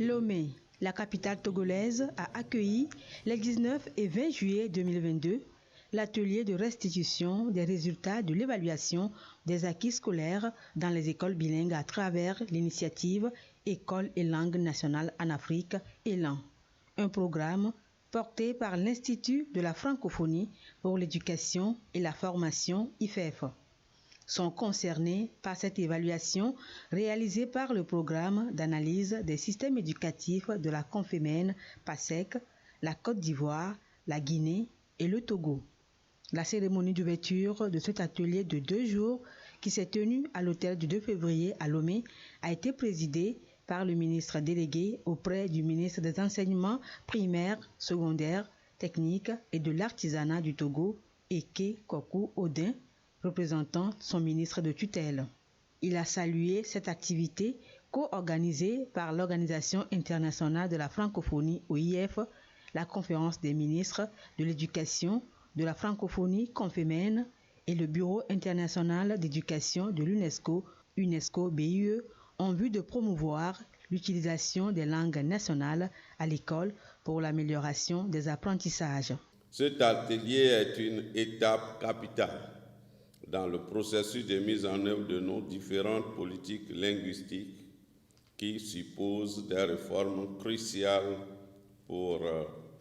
Lomé, la capitale togolaise, a accueilli les 19 et 20 juillet 2022 l'atelier de restitution des résultats de l'évaluation des acquis scolaires dans les écoles bilingues à travers l'initiative École et langue nationale en Afrique, ELAN, un programme porté par l'Institut de la francophonie pour l'éducation et la formation IFEF. Sont concernés par cette évaluation réalisée par le programme d'analyse des systèmes éducatifs de la Confémène PASEC, la Côte d'Ivoire, la Guinée et le Togo. La cérémonie d'ouverture de cet atelier de 2 jours qui s'est tenue à l'hôtel du 2 février à Lomé a été présidée par le ministre délégué auprès du ministre des Enseignements primaires, secondaires, techniques et de l'artisanat du Togo, Eke Kokou Odin, représentant son ministre de tutelle. Il a salué cette activité co-organisée par l'Organisation internationale de la francophonie OIF, la conférence des ministres de l'éducation, de la francophonie confémène et le Bureau international d'éducation de l'UNESCO, UNESCO BIE, en vue de promouvoir l'utilisation des langues nationales à l'école pour l'amélioration des apprentissages. Cet atelier est une étape capitale dans le processus de mise en œuvre de nos différentes politiques linguistiques qui supposent des réformes cruciales pour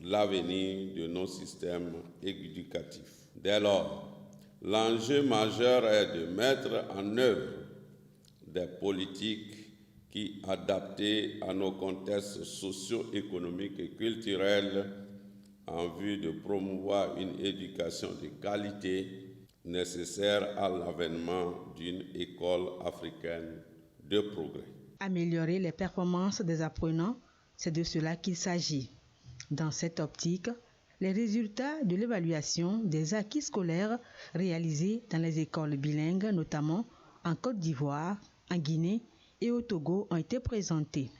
l'avenir de nos systèmes éducatifs. Dès lors, l'enjeu majeur est de mettre en œuvre des politiques qui, adaptées à nos contextes socio-économiques et culturels, en vue de promouvoir une éducation de qualité nécessaire à l'avènement d'une école africaine de progrès. Améliorer les performances des apprenants, c'est de cela qu'il s'agit. Dans cette optique, les résultats de l'évaluation des acquis scolaires réalisés dans les écoles bilingues, notamment en Côte d'Ivoire, en Guinée et au Togo, ont été présentés.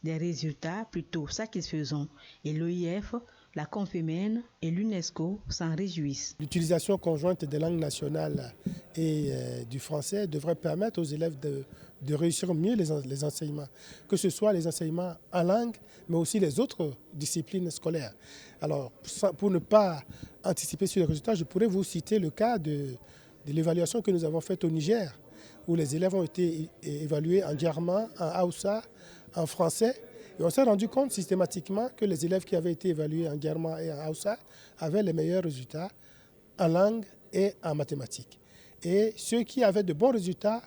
Des résultats plutôt satisfaisants et l'OIF, la Confémène et l'UNESCO s'en réjouissent. L'utilisation conjointe des langues nationales et du français devrait permettre aux élèves de réussir mieux les enseignements, que ce soit les enseignements en langue, mais aussi les autres disciplines scolaires. Alors, pour ne pas anticiper sur les résultats, je pourrais vous citer le cas de l'évaluation que nous avons faite au Niger, où les élèves ont été évalués en germain, en haoussa, en français. Et on s'est rendu compte systématiquement que les élèves qui avaient été évalués en germain et en haoussa avaient les meilleurs résultats en langue et en mathématiques. Et ceux qui avaient de bons résultats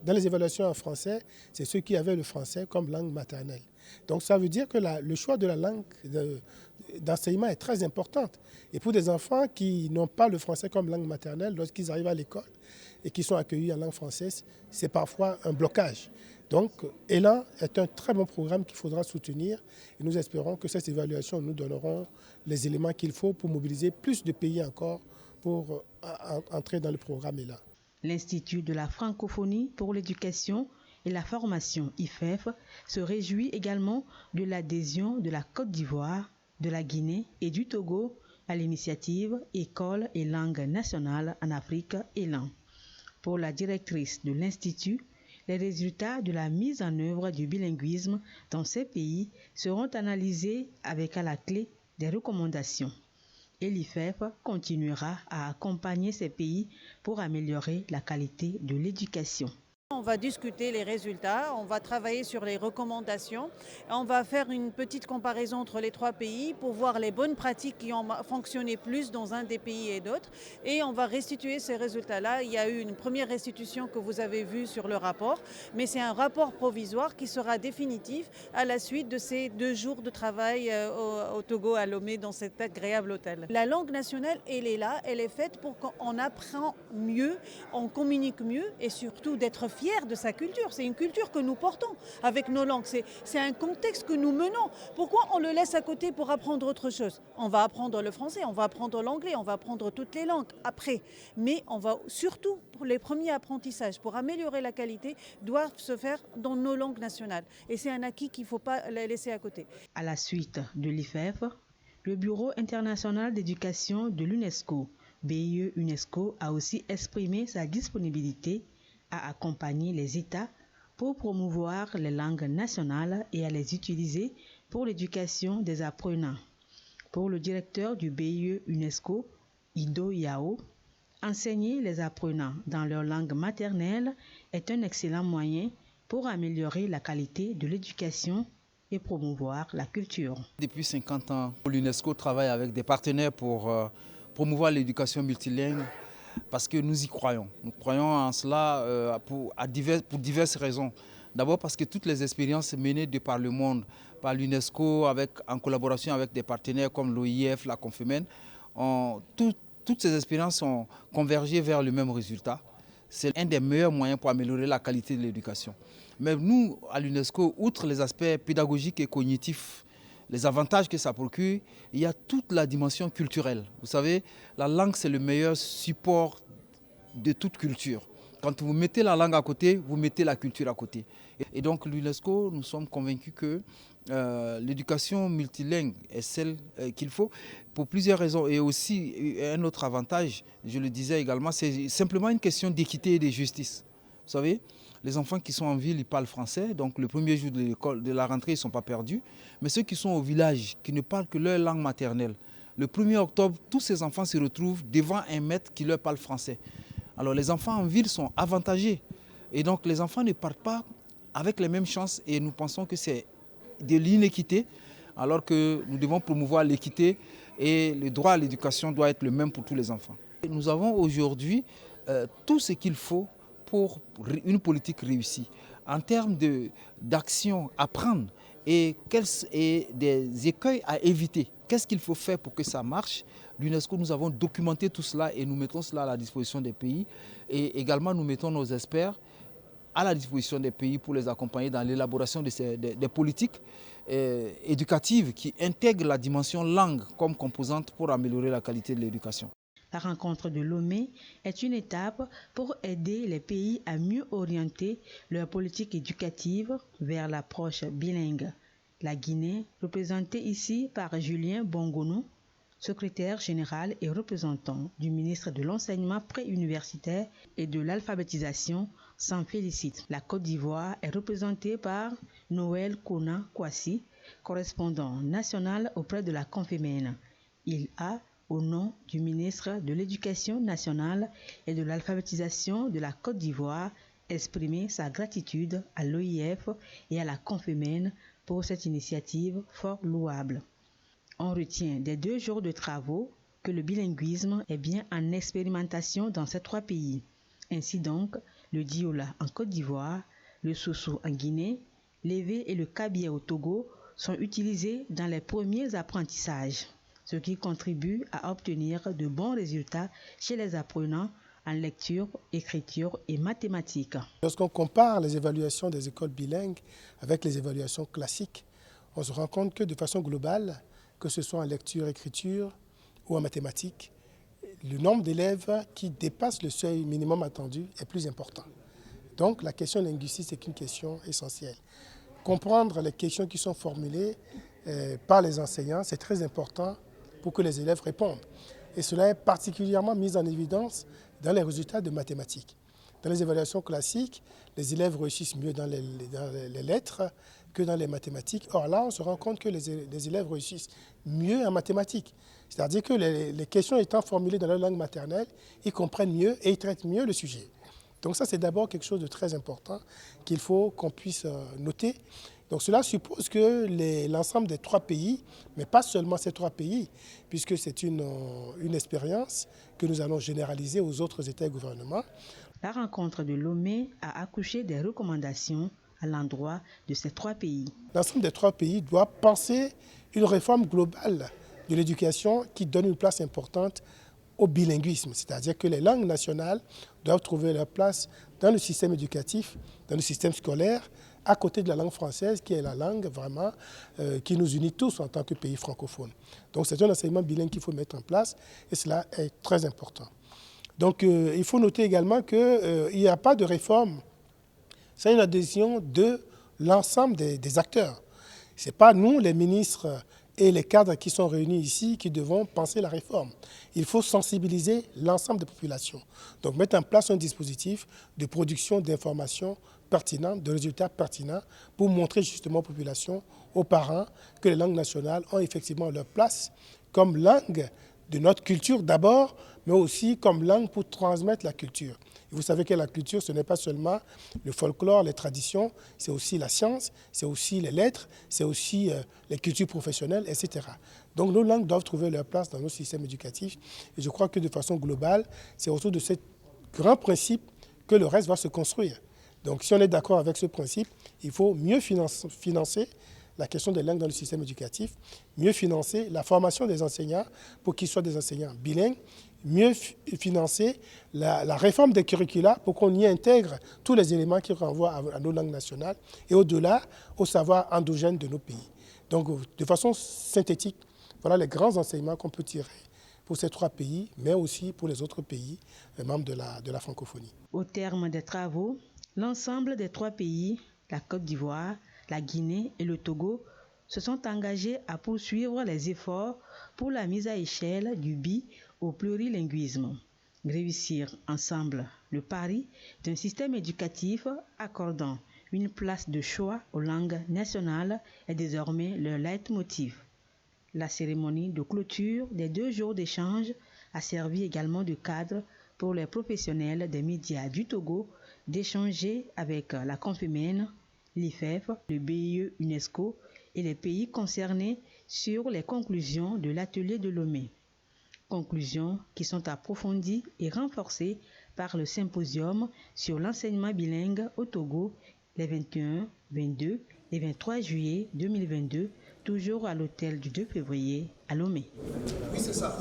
dans les évaluations en français, c'est ceux qui avaient le français comme langue maternelle. Donc ça veut dire que le choix de la langue d'enseignement est très important. Et pour des enfants qui n'ont pas le français comme langue maternelle, lorsqu'ils arrivent à l'école et qui sont accueillis en langue française, c'est parfois un blocage. Donc, ELAN est un très bon programme qu'il faudra soutenir et nous espérons que cette évaluation nous donneront les éléments qu'il faut pour mobiliser plus de pays encore pour entrer dans le programme ELAN. L'Institut de la francophonie pour l'éducation et la formation IFEF se réjouit également de l'adhésion de la Côte d'Ivoire, de la Guinée et du Togo à l'initiative École et langue nationale en Afrique ELAN. Pour la directrice de l'Institut, les résultats de la mise en œuvre du bilinguisme dans ces pays seront analysés avec à la clé des recommandations. Et l'IFEF continuera à accompagner ces pays pour améliorer la qualité de l'éducation. On va discuter les résultats, on va travailler sur les recommandations, on va faire une petite comparaison entre les 3 pays pour voir les bonnes pratiques qui ont fonctionné plus dans un des pays et d'autres, et on va restituer ces résultats-là. Il y a eu une première restitution que vous avez vue sur le rapport, mais c'est un rapport provisoire qui sera définitif à la suite de ces 2 jours de travail au Togo, à Lomé, dans cet agréable hôtel. La langue nationale, elle est là, elle est faite pour qu'on apprend mieux, on communique mieux et surtout d'être fier de sa culture. C'est une culture que nous portons avec nos langues. C'est un contexte que nous menons. Pourquoi on le laisse à côté pour apprendre autre chose? On va apprendre le français, on va apprendre l'anglais, on va apprendre toutes les langues après. Mais on va surtout, pour les premiers apprentissages, pour améliorer la qualité, doivent se faire dans nos langues nationales. Et c'est un acquis qu'il ne faut pas laisser à côté. À la suite de l'IFEF, le Bureau international d'éducation de l'UNESCO, BIE UNESCO, a aussi exprimé sa disponibilité à accompagner les États pour promouvoir les langues nationales et à les utiliser pour l'éducation des apprenants. Pour le directeur du BIE UNESCO, Ido Yao, enseigner les apprenants dans leur langue maternelle est un excellent moyen pour améliorer la qualité de l'éducation et promouvoir la culture. Depuis 50 ans, l'UNESCO travaille avec des partenaires pour promouvoir l'éducation multilingue parce que nous y croyons. Nous croyons en cela pour diverses raisons. D'abord parce que toutes les expériences menées de par le monde, par l'UNESCO, en collaboration avec des partenaires comme l'OIF, la Confemène, toutes ces expériences ont convergé vers le même résultat. C'est un des meilleurs moyens pour améliorer la qualité de l'éducation. Mais nous, à l'UNESCO, outre les aspects pédagogiques et cognitifs, les avantages que ça procure, il y a toute la dimension culturelle. Vous savez, la langue, c'est le meilleur support de toute culture. Quand vous mettez la langue à côté, vous mettez la culture à côté. Et donc, l'UNESCO, nous sommes convaincus que l'éducation multilingue est celle qu'il faut pour plusieurs raisons. Et aussi, un autre avantage, je le disais également, c'est simplement une question d'équité et de justice. Vous savez, les enfants qui sont en ville, ils parlent français, donc le premier jour de l'école, de la rentrée, ils ne sont pas perdus. Mais ceux qui sont au village, qui ne parlent que leur langue maternelle, le 1er octobre, tous ces enfants se retrouvent devant un maître qui leur parle français. Alors les enfants en ville sont avantagés. Et donc les enfants ne partent pas avec les mêmes chances et nous pensons que c'est de l'inéquité, alors que nous devons promouvoir l'équité et le droit à l'éducation doit être le même pour tous les enfants. Nous avons aujourd'hui tout ce qu'il faut pour une politique réussie. En termes d'action à prendre et des écueils à éviter, qu'est-ce qu'il faut faire pour que ça marche? L'UNESCO, nous avons documenté tout cela et nous mettons cela à la disposition des pays. Et également, nous mettons nos experts à la disposition des pays pour les accompagner dans l'élaboration des politiques éducatives qui intègrent la dimension langue comme composante pour améliorer la qualité de l'éducation. La rencontre de Lomé est une étape pour aider les pays à mieux orienter leur politique éducative vers l'approche bilingue. La Guinée, représentée ici par Julien Bongonou, secrétaire général et représentant du ministre de l'Enseignement préuniversitaire et de l'Alphabétisation, s'en félicite. La Côte d'Ivoire est représentée par Noël Kona Kwasi, correspondant national auprès de la Confemène. Il a, au nom du ministre de l'Éducation nationale et de l'Alphabétisation de la Côte d'Ivoire, exprimé sa gratitude à l'OIF et à la Confemène pour cette initiative fort louable. On retient des 2 jours de travaux que le bilinguisme est bien en expérimentation dans ces 3 pays. Ainsi donc, le Diola en Côte d'Ivoire, le Soso en Guinée, l'Evé et le Kabye au Togo sont utilisés dans les premiers apprentissages, ce qui contribue à obtenir de bons résultats chez les apprenants en lecture, écriture et mathématiques. Lorsqu'on compare les évaluations des écoles bilingues avec les évaluations classiques, on se rend compte que de façon globale, que ce soit en lecture, écriture ou en mathématiques, le nombre d'élèves qui dépassent le seuil minimum attendu est plus important. Donc la question linguistique, c'est une question essentielle. Comprendre les questions qui sont formulées par les enseignants, c'est très important pour que les élèves répondent. Et cela est particulièrement mis en évidence dans les résultats de mathématiques. Dans les évaluations classiques, les élèves réussissent mieux dans les lettres que dans les mathématiques. Or là, on se rend compte que les élèves réussissent mieux en mathématiques. C'est-à-dire que les questions étant formulées dans leur langue maternelle, ils comprennent mieux et ils traitent mieux le sujet. Donc ça, c'est d'abord quelque chose de très important qu'il faut qu'on puisse noter. Donc cela suppose que l'ensemble des 3 pays, mais pas seulement ces 3 pays, puisque c'est une expérience que nous allons généraliser aux autres États et gouvernements. La rencontre de Lomé a accouché des recommandations à l'endroit de ces 3 pays. L'ensemble des 3 pays doit penser une réforme globale de l'éducation qui donne une place importante au bilinguisme, c'est-à-dire que les langues nationales doivent trouver leur place dans le système éducatif, dans le système scolaire, à côté de la langue française, qui est la langue vraiment qui nous unit tous en tant que pays francophone. Donc c'est un enseignement bilingue qu'il faut mettre en place et cela est très important. Donc il faut noter également qu'il n'y a pas de réforme, c'est une adhésion de l'ensemble des acteurs. Ce n'est pas nous, les ministres et les cadres qui sont réunis ici qui devront penser la réforme. Il faut sensibiliser l'ensemble des populations. Donc mettre en place un dispositif de production d'informations pertinentes, de résultats pertinents pour montrer justement aux populations, aux parents que les langues nationales ont effectivement leur place comme langue de notre culture d'abord, mais aussi comme langue pour transmettre la culture. Et vous savez que la culture, ce n'est pas seulement le folklore, les traditions, c'est aussi la science, c'est aussi les lettres, c'est aussi les cultures professionnelles, etc. Donc nos langues doivent trouver leur place dans nos systèmes éducatifs. Et je crois que de façon globale, c'est autour de ce grand principe que le reste va se construire. Donc si on est d'accord avec ce principe, il faut mieux financer la question des langues dans le système éducatif, mieux financer la formation des enseignants pour qu'ils soient des enseignants bilingues, mieux financer la réforme des curricula pour qu'on y intègre tous les éléments qui renvoient à nos langues nationales et au-delà au savoir endogène de nos pays. Donc de façon synthétique, voilà les grands enseignements qu'on peut tirer pour ces 3 pays, mais aussi pour les autres pays membres de la francophonie. Au terme des travaux, l'ensemble des 3 pays, la Côte d'Ivoire, la Guinée et le Togo, se sont engagés à poursuivre les efforts pour la mise à échelle du bi au plurilinguisme. Réussir ensemble le pari d'un système éducatif accordant une place de choix aux langues nationales est désormais leur leitmotiv. La cérémonie de clôture des 2 jours d'échange a servi également de cadre pour les professionnels des médias du Togo d'échanger avec la Confémène, l'IFEF, le BIE UNESCO et les pays concernés sur les conclusions de l'atelier de Lomé. Conclusions qui sont approfondies et renforcées par le symposium sur l'enseignement bilingue au Togo les 21, 22 et 23 juillet 2022, toujours à l'hôtel du 2 février à Lomé. Oui, c'est ça.